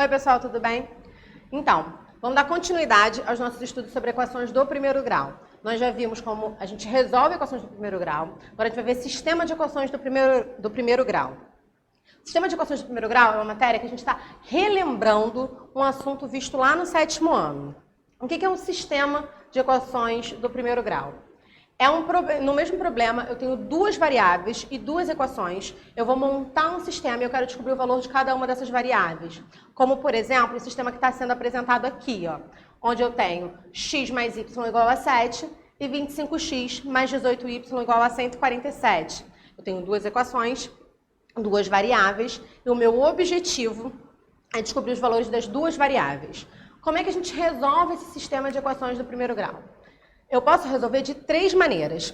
Oi, pessoal, tudo bem? Então, vamos dar continuidade aos nossos estudos sobre equações do primeiro grau. Nós já vimos como a gente resolve equações do primeiro grau. Agora a gente vai ver sistema de equações do primeiro grau. Sistema de equações do primeiro grau é uma matéria que a gente está relembrando um assunto visto lá no 7º ano. O que é um sistema de equações do primeiro grau? No mesmo problema, eu tenho duas variáveis e duas equações. Eu vou montar um sistema e eu quero descobrir o valor de cada uma dessas variáveis. Como, por exemplo, o sistema que está sendo apresentado aqui, ó, onde eu tenho x mais y igual a 7 e 25x mais 18y igual a 147. Eu tenho duas equações, duas variáveis, e o meu objetivo é descobrir os valores das duas variáveis. Como é que a gente resolve esse sistema de equações do primeiro grau? Eu posso resolver de três maneiras.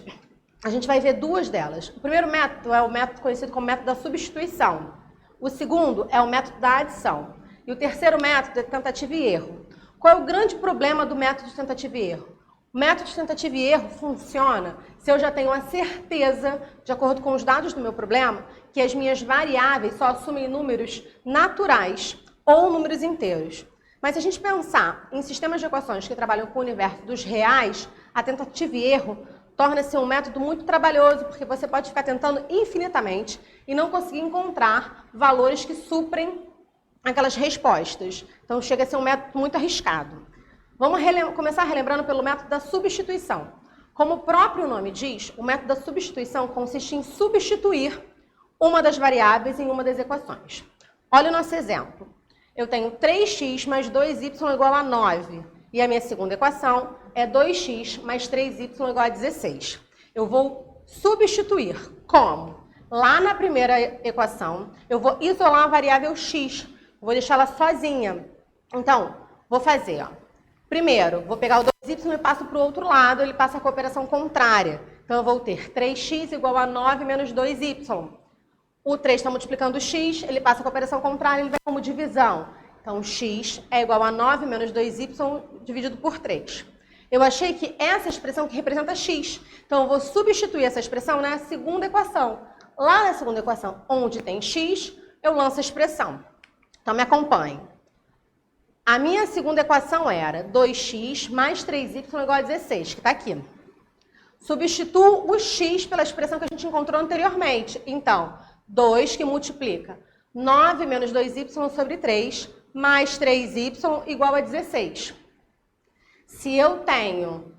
A gente vai ver duas delas. O primeiro método é o método conhecido como método da substituição. O segundo é o método da adição. E o terceiro método é tentativa e erro. Qual é o grande problema do método de tentativa e erro? O método de tentativa e erro funciona se eu já tenho a certeza, de acordo com os dados do meu problema, que as minhas variáveis só assumem números naturais ou números inteiros. Mas se a gente pensar em sistemas de equações que trabalham com o universo dos reais, a tentativa e erro torna-se um método muito trabalhoso, porque você pode ficar tentando infinitamente e não conseguir encontrar valores que suprem aquelas respostas. Então chega a ser um método muito arriscado. Vamos começar relembrando pelo método da substituição. Como o próprio nome diz, o método da substituição consiste em substituir uma das variáveis em uma das equações. Olha o nosso exemplo. Eu tenho 3x mais 2y igual a 9. E a minha segunda equação é 2x mais 3y igual a 16. Eu vou substituir. Como? Lá na primeira equação, eu vou isolar a variável x. Vou deixá-la sozinha. Então, vou fazer, ó. Primeiro, vou pegar o 2y e passo para o outro lado, ele passa com a operação contrária. Então, eu vou ter 3x igual a 9 menos 2y. O 3 está multiplicando o x, ele passa com a operação contrária, ele vai como divisão. Então, x é igual a 9 menos 2y dividido por 3. Eu achei que essa expressão que representa x. Então, eu vou substituir essa expressão na segunda equação. Lá na segunda equação, onde tem x, eu lanço a expressão. Então, me acompanhe. A minha segunda equação era 2x mais 3y igual a 16, que está aqui. Substituo o x pela expressão que a gente encontrou anteriormente. Então, 2 que multiplica 9 menos 2y sobre 3, mais 3y igual a 16. Se eu tenho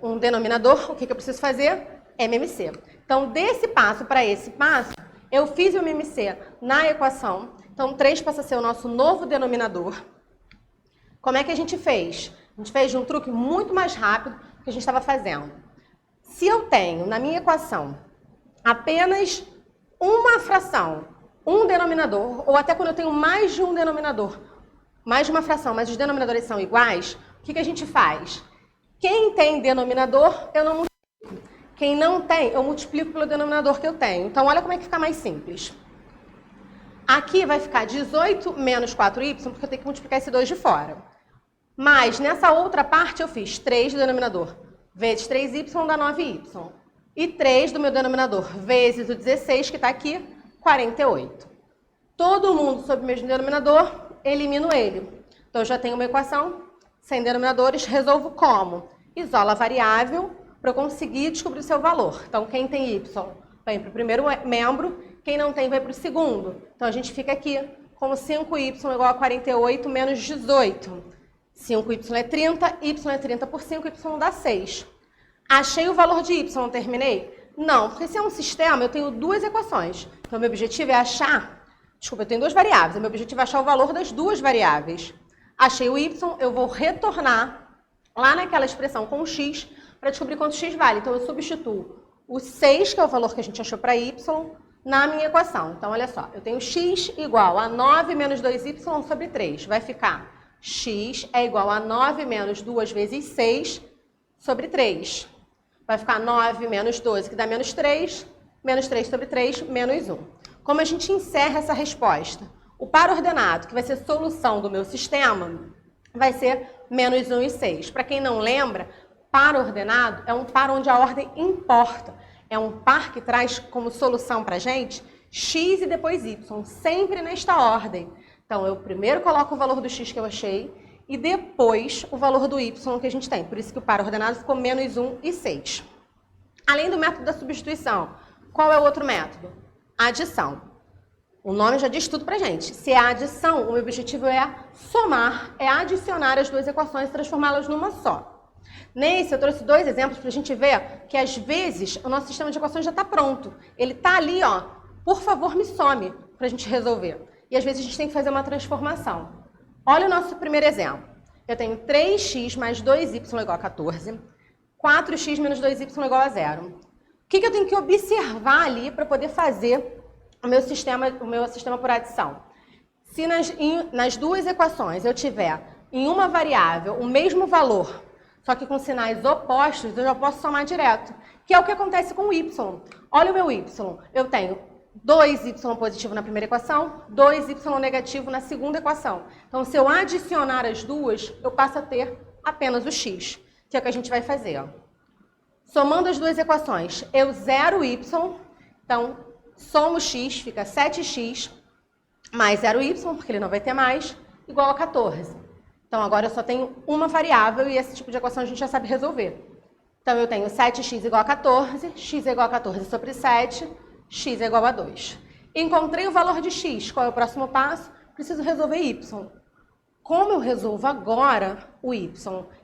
um denominador, o que eu preciso fazer? MMC. Então, desse passo para esse passo, eu fiz o MMC na equação. Então, 3 passa a ser o nosso novo denominador. Como é que a gente fez? A gente fez de um truque muito mais rápido do que a gente estava fazendo. Se eu tenho na minha equação apenas uma fração, um denominador, ou até quando eu tenho mais de um denominador, mais de uma fração, mas os denominadores são iguais, o que a gente faz? Quem tem denominador, eu não multiplico. Quem não tem, eu multiplico pelo denominador que eu tenho. Então, olha como é que fica mais simples. Aqui vai ficar 18 menos 4y, porque eu tenho que multiplicar esse 2 de fora. Mas, nessa outra parte, eu fiz 3 do denominador vezes 3y dá 9y. E 3 do meu denominador vezes o 16, que está aqui, 48. Todo mundo sob o mesmo denominador, elimino ele. Então, eu já tenho uma equação sem denominadores, resolvo como? Isola a variável para eu conseguir descobrir o seu valor. Então, quem tem y vai para o primeiro membro, quem não tem vai para o segundo. Então, a gente fica aqui com 5y igual a 48 menos 18. 5y é 30, y é 30 por 5, y dá 6. Achei o valor de y, terminei? Não, porque se é um sistema, eu tenho duas equações. Então, meu objetivo é achar... Desculpa, eu tenho duas variáveis. Meu objetivo é achar o valor das duas variáveis. Achei o y, eu vou retornar lá naquela expressão com o x para descobrir quanto x vale. Então, eu substituo o 6, que é o valor que a gente achou para y, na minha equação. Então, olha só, eu tenho x igual a 9 menos 2y sobre 3. Vai ficar x é igual a 9 menos 2 vezes 6 sobre 3. Vai ficar 9 menos 12, que dá menos 3 sobre 3, menos 1. Como a gente encerra essa resposta? O par ordenado, que vai ser solução do meu sistema, vai ser menos 1 e 6. Para quem não lembra, par ordenado é um par onde a ordem importa. É um par que traz como solução para a gente x e depois y, sempre nesta ordem. Então, eu primeiro coloco o valor do x que eu achei e depois o valor do y que a gente tem. Por isso que o par ordenado ficou menos 1 e 6. Além do método da substituição, qual é o outro método? Adição. O nome já diz tudo pra gente. Se é adição, o meu objetivo é somar, é adicionar as duas equações e transformá-las numa só. Nesse, eu trouxe 2 exemplos para a gente ver que, às vezes, o nosso sistema de equações já está pronto. Ele está ali, ó, por favor, me some, para a gente resolver. E, às vezes, a gente tem que fazer uma transformação. Olha o nosso primeiro exemplo. Eu tenho 3x mais 2y igual a 14, 4x menos 2y igual a 0. O que eu tenho que observar ali para poder fazer o meu sistema por adição? Se nas duas equações eu tiver em uma variável o mesmo valor, só que com sinais opostos, eu já posso somar direto, que é o que acontece com o y. Olha o meu y. Eu tenho 2y positivo na primeira equação, 2y negativo na segunda equação. Então, se eu adicionar as duas, eu passo a ter apenas o x, que é o que a gente vai fazer. Ó. Somando as duas equações, eu zero y, então, somo x, fica 7x mais 0y, porque ele não vai ter mais, igual a 14. Então, agora eu só tenho uma variável e esse tipo de equação a gente já sabe resolver. Então, eu tenho 7x igual a 14, x é igual a 14 sobre 7, x é igual a 2. Encontrei o valor de x. Qual é o próximo passo? Preciso resolver y. Como eu resolvo agora o y?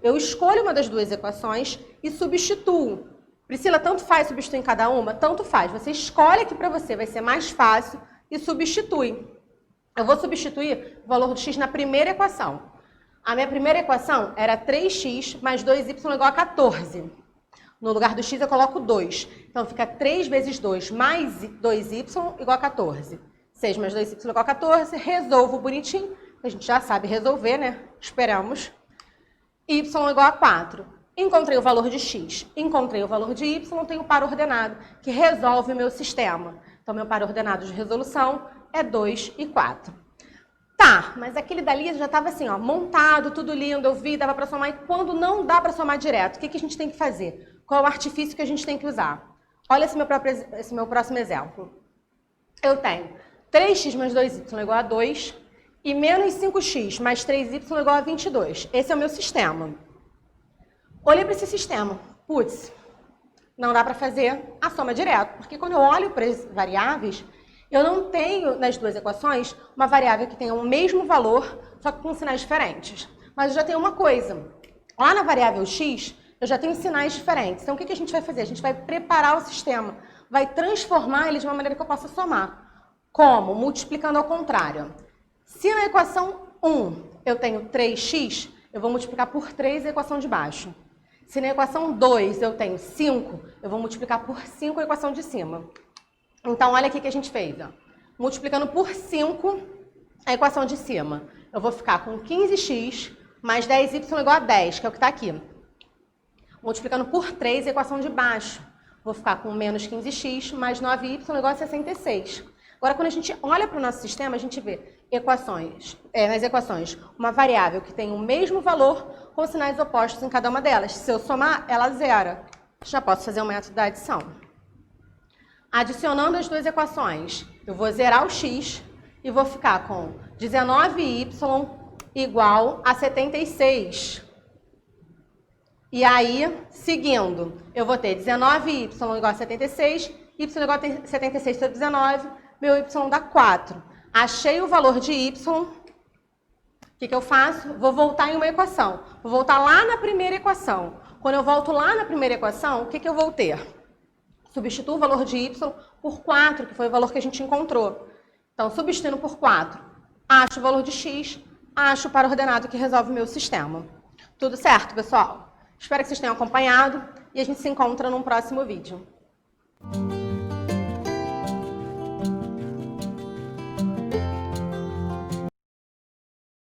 Eu escolho uma das duas equações e substituo. Priscila, tanto faz substituir em cada uma? Tanto faz. Você escolhe aqui para você, vai ser mais fácil e substitui. Eu vou substituir o valor do x na primeira equação. A minha primeira equação era 3x mais 2y igual a 14. No lugar do x eu coloco 2. Então fica 3 vezes 2 mais 2y igual a 14. 6 mais 2y igual a 14. Resolvo bonitinho. A gente já sabe resolver, né? Esperamos. Y igual a 4. Encontrei o valor de x. Encontrei o valor de y. Tenho o par ordenado, que resolve o meu sistema. Então, meu par ordenado de resolução é 2 e 4. Tá, mas aquele dali já estava assim, ó, montado, tudo lindo, eu vi, dava para somar. E quando não dá para somar direto, o que a gente tem que fazer? Qual é o artifício que a gente tem que usar? Olha esse meu próximo exemplo. Eu tenho 3x mais 2y igual a 2 e menos 5x mais 3y igual a 22. Esse é o meu sistema. Olhei para esse sistema. Putz, não dá para fazer a soma direto, porque quando eu olho para as variáveis, eu não tenho nas duas equações uma variável que tenha o mesmo valor, só que com sinais diferentes. Mas eu já tenho uma coisa. Lá na variável x, eu já tenho sinais diferentes. Então, o que a gente vai fazer? A gente vai preparar o sistema, vai transformar ele de uma maneira que eu possa somar. Como? Multiplicando ao contrário. Se na equação 1 eu tenho 3x, eu vou multiplicar por 3 a equação de baixo. Se na equação 2 eu tenho 5, eu vou multiplicar por 5 a equação de cima. Então, olha aqui o que a gente fez. Ó. Multiplicando por 5 a equação de cima. Eu vou ficar com 15x mais 10y igual a 10, que é o que está aqui. Multiplicando por 3 a equação de baixo. Vou ficar com menos 15x mais 9y igual a 66. Agora, quando a gente olha para o nosso sistema, a gente vê nas equações uma variável que tem o mesmo valor com sinais opostos em cada uma delas. Se eu somar, ela zera. Já posso fazer o método da adição. Adicionando as duas equações, eu vou zerar o x e vou ficar com 19y igual a 76. E aí, seguindo, eu vou ter 19y igual a 76, y igual a 76 sobre 19, meu y dá 4. Achei o valor de y, o que eu faço? Vou voltar em uma equação. Vou voltar lá na primeira equação. Quando eu volto lá na primeira equação, o que eu vou ter? Substituo o valor de y por 4, que foi o valor que a gente encontrou. Então, substituindo por 4, acho o valor de x, acho o par ordenado que resolve o meu sistema. Tudo certo, pessoal? Espero que vocês tenham acompanhado e a gente se encontra num próximo vídeo.